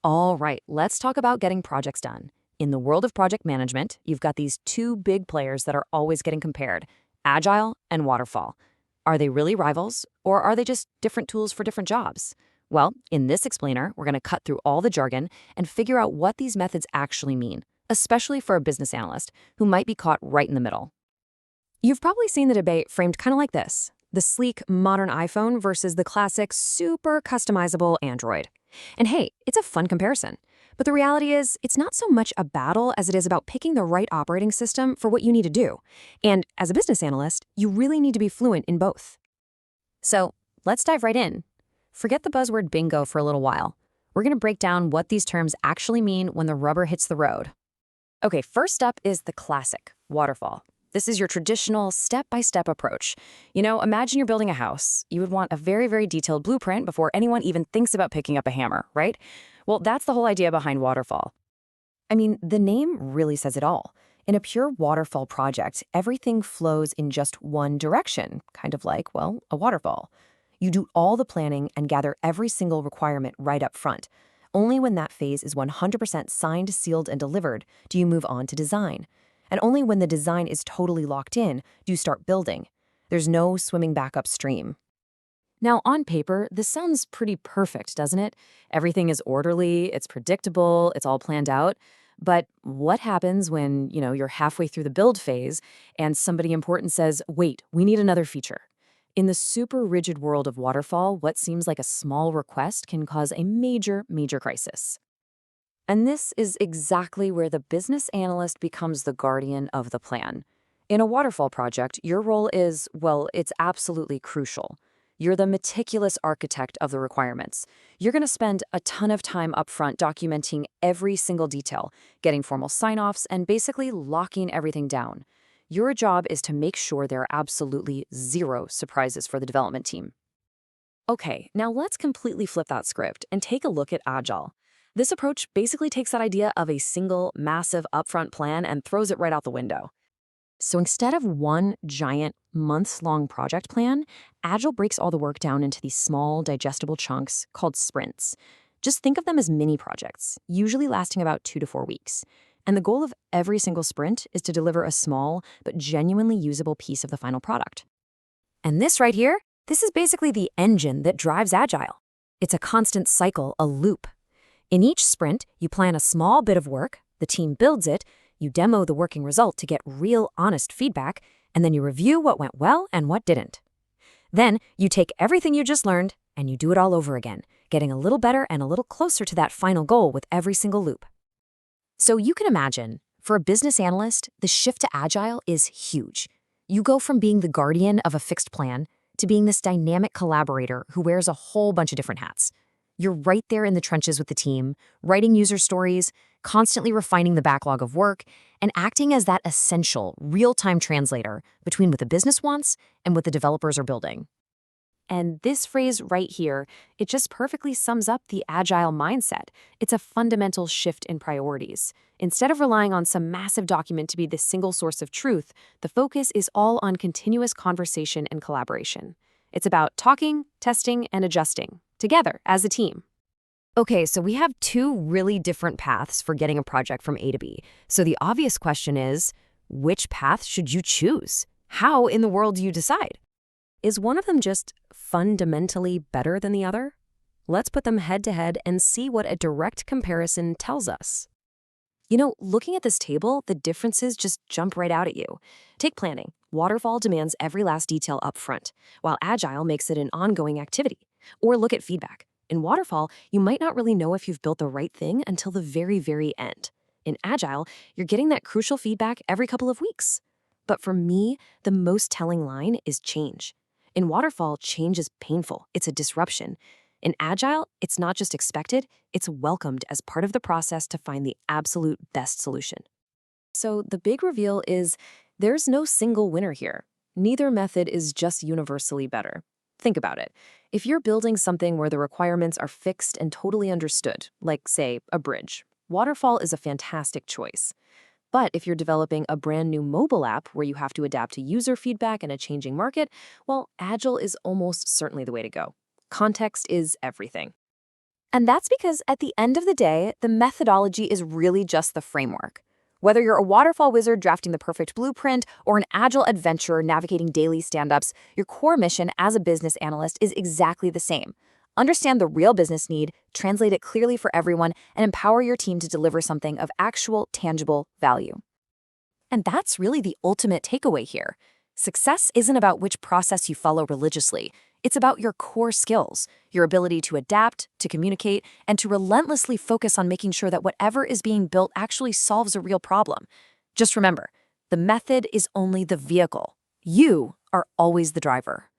All right, let's talk about getting projects done. In the world of project management, you've got these two big players that are always getting compared, Agile and Waterfall. Are they really rivals, or are they just different tools for different jobs? Well, in this explainer, we're going to cut through all the jargon and figure out what these methods actually mean, especially for a business analyst who might be caught right in the middle. You've probably seen the debate framed kind of like this: the sleek, modern iPhone versus the classic, super customizable Android. And hey, it's a fun comparison. But the reality is, it's not so much a battle as it is about picking the right operating system for what you need to do. And as a business analyst, you really need to be fluent in both. So let's dive right in. Forget the buzzword bingo for a little while. We're going to break down what these terms actually mean when the rubber hits the road. Okay, first up is the classic, waterfall. This is your traditional step-by-step approach. Imagine you're building a house. You would want a very, very detailed blueprint before anyone even thinks about picking up a hammer, right? Well, that's the whole idea behind waterfall. I mean, the name really says it all. In a pure waterfall project, everything flows in just one direction, kind of like, well, a waterfall. You do all the planning and gather every single requirement right up front. Only when that phase is 100% signed, sealed, and delivered do you move on to design. And only when the design is totally locked in do you start building. There's no swimming back upstream. Now, on paper, this sounds pretty perfect, doesn't it? Everything is orderly, it's predictable, it's all planned out. But what happens when, you're halfway through the build phase and somebody important says, wait, we need another feature? In the super rigid world of waterfall, what seems like a small request can cause a major, major crisis. And this is exactly where the business analyst becomes the guardian of the plan. In a waterfall project, your role is, well, it's absolutely crucial. You're the meticulous architect of the requirements. You're going to spend a ton of time upfront documenting every single detail, getting formal sign-offs, and basically locking everything down. Your job is to make sure there are absolutely zero surprises for the development team. Okay, now let's completely flip that script and take a look at Agile. This approach basically takes that idea of a single, massive upfront plan and throws it right out the window. So instead of one giant, months-long project plan, Agile breaks all the work down into these small, digestible chunks called sprints. Just think of them as mini projects, usually lasting about 2 to 4 weeks. And the goal of every single sprint is to deliver a small but genuinely usable piece of the final product. And this right here, this is basically the engine that drives Agile. It's a constant cycle, a loop. In each sprint, you plan a small bit of work, the team builds it, you demo the working result to get real, honest feedback, and then you review what went well and what didn't. Then you take everything you just learned and you do it all over again, getting a little better and a little closer to that final goal with every single loop. So you can imagine, for a business analyst, the shift to Agile is huge. You go from being the guardian of a fixed plan to being this dynamic collaborator who wears a whole bunch of different hats. You're right there in the trenches with the team, writing user stories, constantly refining the backlog of work, and acting as that essential, real-time translator between what the business wants and what the developers are building. And this phrase right here, it just perfectly sums up the Agile mindset. It's a fundamental shift in priorities. Instead of relying on some massive document to be the single source of truth, the focus is all on continuous conversation and collaboration. It's about talking, testing, and adjusting together as a team. Okay, so we have two really different paths for getting a project from A to B. So the obvious question is, which path should you choose? How in the world do you decide? Is one of them just fundamentally better than the other? Let's put them head to head and see what a direct comparison tells us. Looking at this table, the differences just jump right out at you. Take planning. Waterfall demands every last detail up front, while Agile makes it an ongoing activity. Or look at feedback. In Waterfall, you might not really know if you've built the right thing until the very, very end. In Agile, you're getting that crucial feedback every couple of weeks. But for me, the most telling line is change. In Waterfall, change is painful. It's a disruption. In Agile, it's not just expected, it's welcomed as part of the process to find the absolute best solution. So the big reveal is there's no single winner here. Neither method is just universally better. Think about it. If you're building something where the requirements are fixed and totally understood, like, say, a bridge, Waterfall is a fantastic choice. But if you're developing a brand new mobile app where you have to adapt to user feedback and a changing market, well, Agile is almost certainly the way to go. Context is everything. And that's because at the end of the day, the methodology is really just the framework. Whether you're a waterfall wizard drafting the perfect blueprint or an agile adventurer navigating daily stand-ups, your core mission as a business analyst is exactly the same. Understand the real business need, translate it clearly for everyone, and empower your team to deliver something of actual, tangible value. And that's really the ultimate takeaway here. Success isn't about which process you follow religiously. It's about your core skills, your ability to adapt, to communicate, and to relentlessly focus on making sure that whatever is being built actually solves a real problem. Just remember, the method is only the vehicle. You are always the driver.